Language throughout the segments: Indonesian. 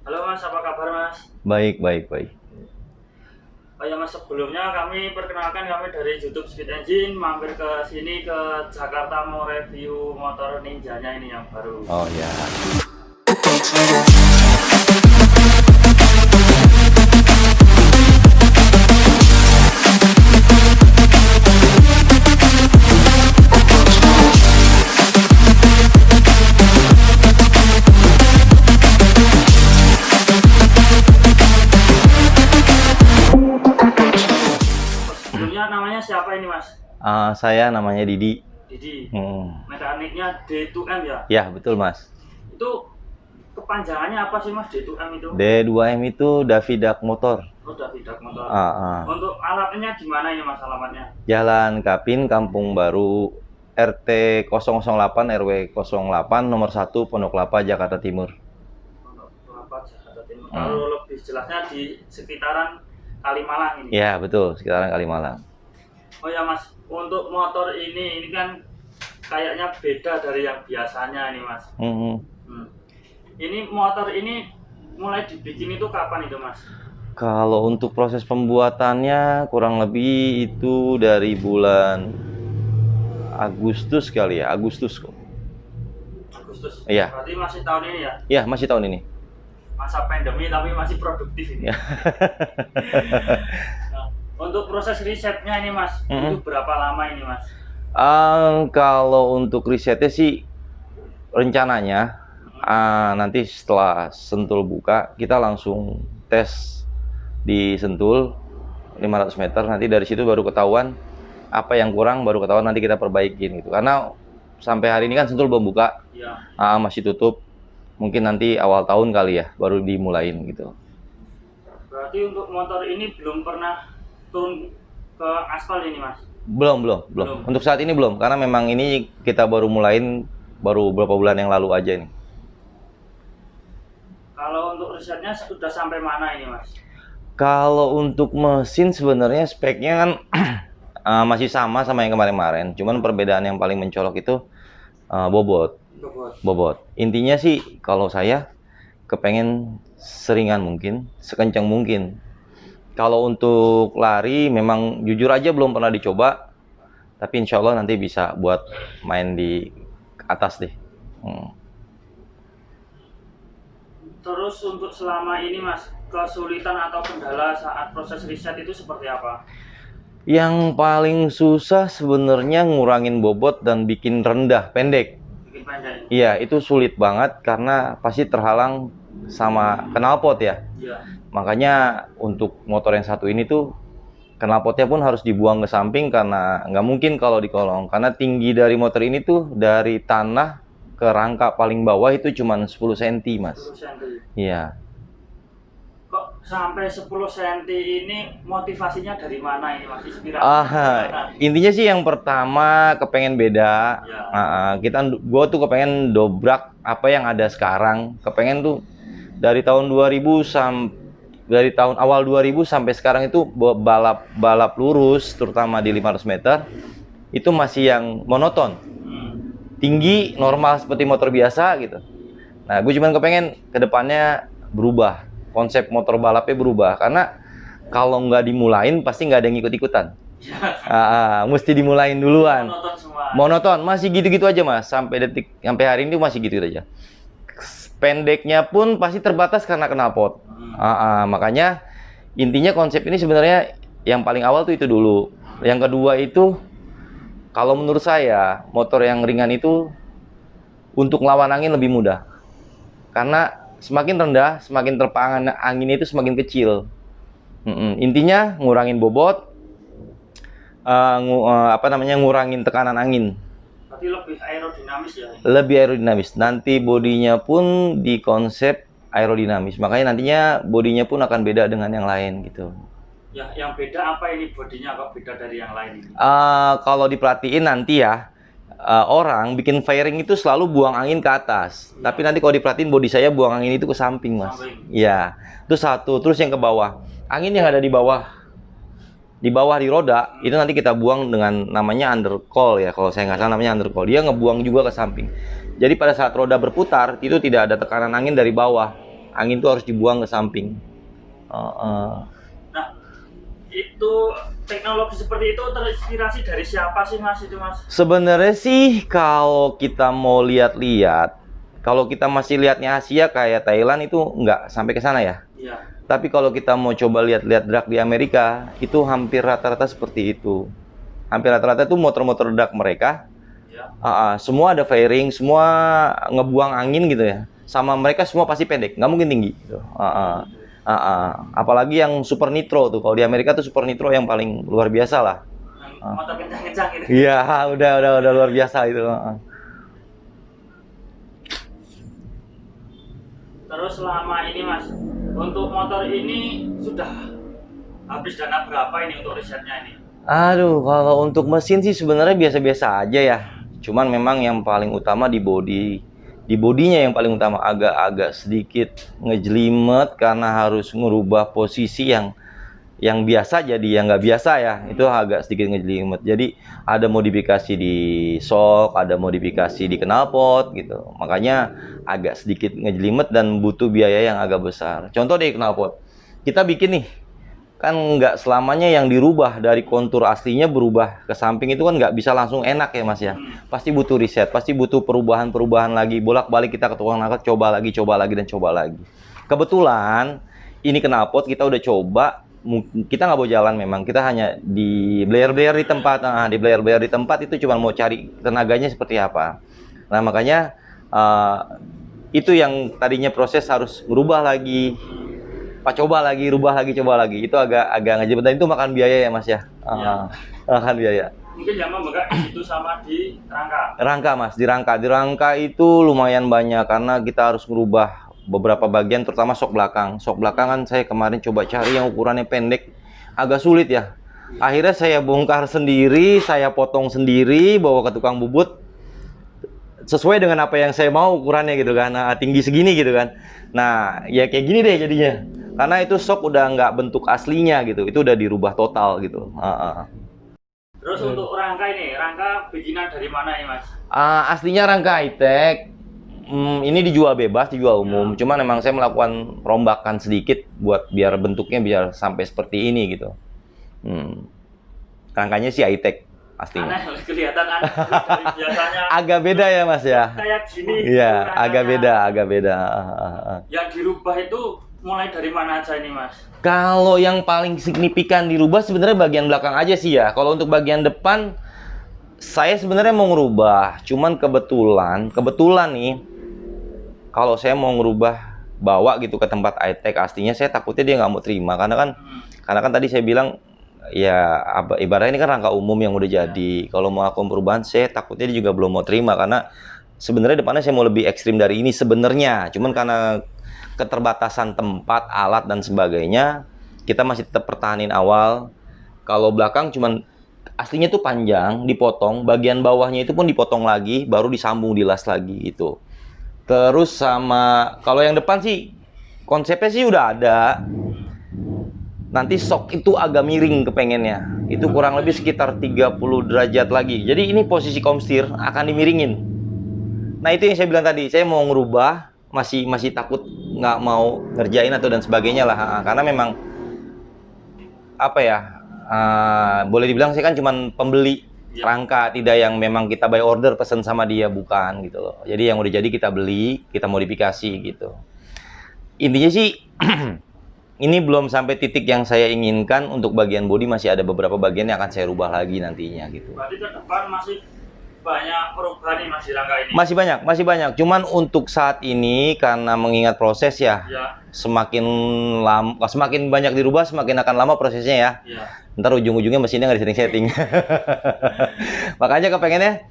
Halo Mas, apa kabar Mas? Baik, baik, baik. Oh ya Mas, sebelumnya kami perkenalkan kami dari YouTube Speed Engine mampir ke sini ke Jakarta mau review motor Ninjanya ini yang baru. Oh ya. Sebelumnya namanya siapa ini Mas? Saya namanya Didi. Didi. Hmm. Mekaniknya D2M ya? Ya, betul Mas. Itu kepanjangannya apa sih Mas D2M itu? D2M itu Davidak Motor. Oh, Davidak motor. Ah, ah. Untuk alatnya gimana ini Mas alamatnya? Jalan Kapin, Kampung Baru, RT 008 RW 08 nomor 1 Pondok Lapa, Jakarta Timur. Untuk Kelapa Jakarta Timur. Hmm. Kalau lebih jelasnya di sekitaran Kalimalang ini. Ya, betul, sekitaran Kalimalang. Oh ya Mas, untuk motor ini kan kayaknya beda dari yang biasanya ini Mas. Hmm. Ini motor ini mulai dibikin itu kapan itu Mas? Kalau untuk proses pembuatannya kurang lebih itu dari bulan Agustus kali ya, Agustus kok. Agustus. Iya. Berarti masih tahun ini ya? Ya, masih tahun ini. Masa pandemi tapi masih produktif ini. Ya. Nah, untuk proses risetnya ini Mas, Mm-mm. itu berapa lama ini Mas? Kalau untuk risetnya sih rencananya nanti setelah Sentul buka kita langsung tes di Sentul 500 meter, nanti dari situ baru ketahuan apa yang kurang, baru ketahuan nanti kita perbaikin gitu. Karena sampai hari ini kan Sentul belum buka, Ya. masih tutup. Mungkin nanti awal tahun kali ya baru dimulain gitu. Berarti untuk motor ini belum pernah turun ke aspal ini Mas? Belum. Untuk saat ini belum, karena memang ini kita baru mulain baru beberapa bulan yang lalu aja nih. Kalau untuk risetnya sudah sampai mana ini Mas? Kalau untuk mesin sebenarnya speknya kan masih sama yang kemarin-kemarin. Cuman perbedaan yang paling mencolok itu bobot. Bobot. Intinya sih kalau saya kepengen seringan mungkin, sekencang mungkin. Kalau untuk lari memang jujur aja belum pernah dicoba. Tapi insya Allah nanti bisa buat main di atas deh. Terus untuk selama ini Mas, kesulitan atau kendala saat proses riset itu seperti apa? Yang paling susah sebenarnya ngurangin bobot dan bikin rendah, pendek. Bikin pendek. Iya, itu sulit banget karena pasti terhalang sama knalpot ya. Iya. Makanya untuk motor yang satu ini tuh knalpotnya pun harus dibuang ke samping karena nggak mungkin kalau di kolong. Karena tinggi dari motor ini tuh dari tanah ke rangka paling bawah itu cuma 10 cm, Mas. 10 cm. Iya. Kok sampai 10 cm ini motivasinya dari mana ini Mas? Inspirasinya dari mana? Intinya sih yang pertama kepengen beda. Ya. Gue tuh kepengen dobrak apa yang ada sekarang. Kepengen tuh dari tahun 2000 dari tahun awal 2000 sampai sekarang itu balap lurus, terutama di 500 meter itu masih yang monoton, tinggi, normal seperti motor biasa gitu. Nah, gue cuman kepengen kedepannya berubah, konsep motor balapnya berubah, karena kalau nggak dimulain pasti nggak ada yang ikut-ikutan. Mesti dimulain duluan. Monoton semua. Monoton, masih gitu-gitu aja Mas, sampai hari ini masih gitu aja. Pendeknya pun pasti terbatas karena knalpot. Makanya intinya konsep ini sebenarnya yang paling awal tuh itu dulu. Yang kedua itu kalau menurut saya motor yang ringan itu untuk lawan angin lebih mudah. Karena semakin rendah, semakin terpaangan angin itu semakin kecil. Intinya ngurangin bobot, ngurangin tekanan angin. Berarti lebih aerodinamis ya? Lebih aerodinamis. Nanti bodinya pun di konsep aerodinamis. Makanya nantinya bodinya pun akan beda dengan yang lain gitu. Ya, yang beda apa ini bodinya kok beda dari yang lain ini? Kalau diperhatiin nanti ya, orang bikin fairing itu selalu buang angin ke atas. Tapi nanti kalau diperhatiin bodi saya buang angin itu ke samping, Mas. Iya. Itu satu. Terus yang ke bawah. Angin yang ada di bawah di roda itu nanti kita buang dengan namanya undercoil ya, kalau saya nggak salah namanya undercoil. Dia ngebuang juga ke samping. Jadi pada saat roda berputar itu tidak ada tekanan angin dari bawah. angin tuh harus dibuang ke samping. Nah, itu teknologi seperti itu terinspirasi dari siapa sih Mas itu Mas? Sebenarnya sih kalau kita mau lihat-lihat, kalau kita masih lihatnya Asia kayak Thailand itu nggak sampai ke sana ya. Iya. Tapi kalau kita mau coba lihat-lihat drag di Amerika, itu hampir rata-rata seperti itu. Hampir rata-rata itu motor-motor drag mereka, semua ada fairing, semua ngebuang angin gitu ya. Sama mereka semua pasti pendek, nggak mungkin tinggi. Gitu. Apalagi yang super nitro tuh, kalau di Amerika tuh super nitro yang paling luar biasa lah. Motor kencang-kencang gitu. Iya, udah luar biasa itu. Terus selama ini Mas, untuk motor ini sudah habis dana berapa ini untuk risetnya ini? Aduh, kalau untuk mesin sih sebenarnya biasa-biasa aja ya. Cuman memang yang paling utama di bodi. Di bodinya yang paling utama agak-agak sedikit ngejelimet karena harus ngerubah posisi yang biasa jadi yang nggak biasa ya. Itu agak sedikit ngejelimet. Jadi ada modifikasi di shock, ada modifikasi di knalpot gitu. Makanya agak sedikit ngejelimet dan butuh biaya yang agak besar. Contoh deh knalpot. Kita bikin nih, kan nggak selamanya yang dirubah dari kontur aslinya berubah ke samping itu kan nggak bisa langsung enak ya Mas ya. Pasti butuh riset, pasti butuh perubahan-perubahan lagi, bolak-balik kita ke tukang nangkep, coba lagi dan coba lagi. Kebetulan ini knalpot kita udah coba, kita nggak mau jalan memang, kita hanya di blayer di tempat. Nah, di blayer di tempat itu cuma mau cari tenaganya seperti apa. Nah makanya itu yang tadinya proses harus berubah lagi, coba lagi, rubah lagi, coba lagi. Itu agak ngejebet, dan itu makan biaya ya Mas ya. Makan biaya. Mungkin yang membengkak di situ sama di rangka. Rangka Mas, di rangka itu lumayan banyak karena kita harus merubah beberapa bagian, terutama sok belakang. Sok belakang kan saya kemarin coba cari yang ukurannya pendek, agak sulit ya. Akhirnya saya bongkar sendiri, saya potong sendiri, bawa ke tukang bubut sesuai dengan apa yang saya mau ukurannya gitu kan. Nah, tinggi segini gitu kan. Nah, ya kayak gini deh jadinya. Karena itu sok udah nggak bentuk aslinya gitu. Itu udah dirubah total gitu. Terus untuk rangka ini, rangka bikinan dari mana ya Mas? Aslinya rangka high-tech. Ini dijual bebas, dijual umum. Cuman memang saya melakukan rombakan sedikit buat biar bentuknya biar sampai seperti ini gitu. Rangkanya sih high-tech pastinya. Aneh, kelihatan aneh dari biasanya. Agak beda ya Mas ya. Kayak gini. Iya, agak beda. Yang dirubah itu mulai dari mana aja ini Mas? Kalau yang paling signifikan dirubah sebenarnya bagian belakang aja sih ya. Kalau untuk bagian depan saya sebenarnya mau ngerubah, cuman kebetulan nih kalau saya mau ngerubah bawa gitu ke tempat high-tech aslinya, saya takutnya dia nggak mau terima karena kan tadi saya bilang ya ibaratnya ini kan rangka umum yang udah jadi. Kalau mau aku perubahan, saya takutnya dia juga belum mau terima karena sebenarnya depannya saya mau lebih ekstrim dari ini sebenarnya. Cuman karena keterbatasan tempat, alat dan sebagainya, kita masih tetap pertahanin awal. Kalau belakang cuman aslinya tuh panjang, dipotong, bagian bawahnya itu pun dipotong lagi, baru disambung dilas lagi gitu. Terus sama kalau yang depan sih konsepnya sih udah ada. Nanti sok itu agak miring kepengennya. Itu kurang lebih sekitar 30 derajat lagi. Jadi ini posisi komstir akan dimiringin. Nah itu yang saya bilang tadi, saya mau ngerubah, masih takut nggak mau ngerjain atau dan sebagainya lah. Karena memang apa ya, boleh dibilang saya kan cuman pembeli rangka, tidak yang memang kita by order pesen sama dia, bukan gitu loh. Jadi yang udah jadi kita beli, kita modifikasi gitu. Intinya sih ini belum sampai titik yang saya inginkan. Untuk bagian bodi masih ada beberapa bagian yang akan saya rubah lagi nantinya gitu. Berarti ke depan masih banyak perubahan nih Mas di rangka ini? Masih banyak. Cuman untuk saat ini karena mengingat proses ya. Semakin banyak dirubah, semakin akan lama prosesnya ya. Ntar ujung-ujungnya mesinnya nggak disetting-setting. Makanya kepengennya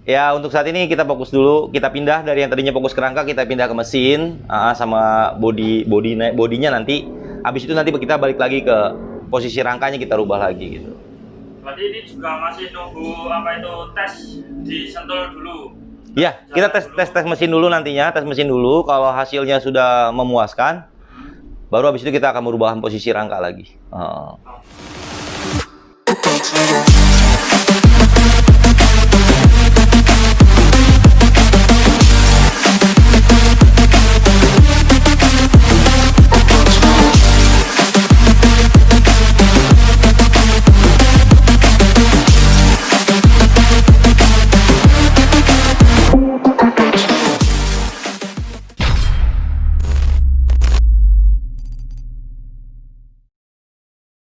ya untuk saat ini kita fokus dulu, kita pindah dari yang tadinya fokus ke rangka, kita pindah ke mesin sama bodinya nanti. Habis itu nanti kita balik lagi ke posisi rangkanya, kita rubah lagi gitu. Berarti ini juga masih nunggu tes di Sentul dulu? Iya, kita tes mesin dulu nantinya, tes mesin dulu. Kalau hasilnya sudah memuaskan, baru habis itu kita akan merubah posisi rangka lagi.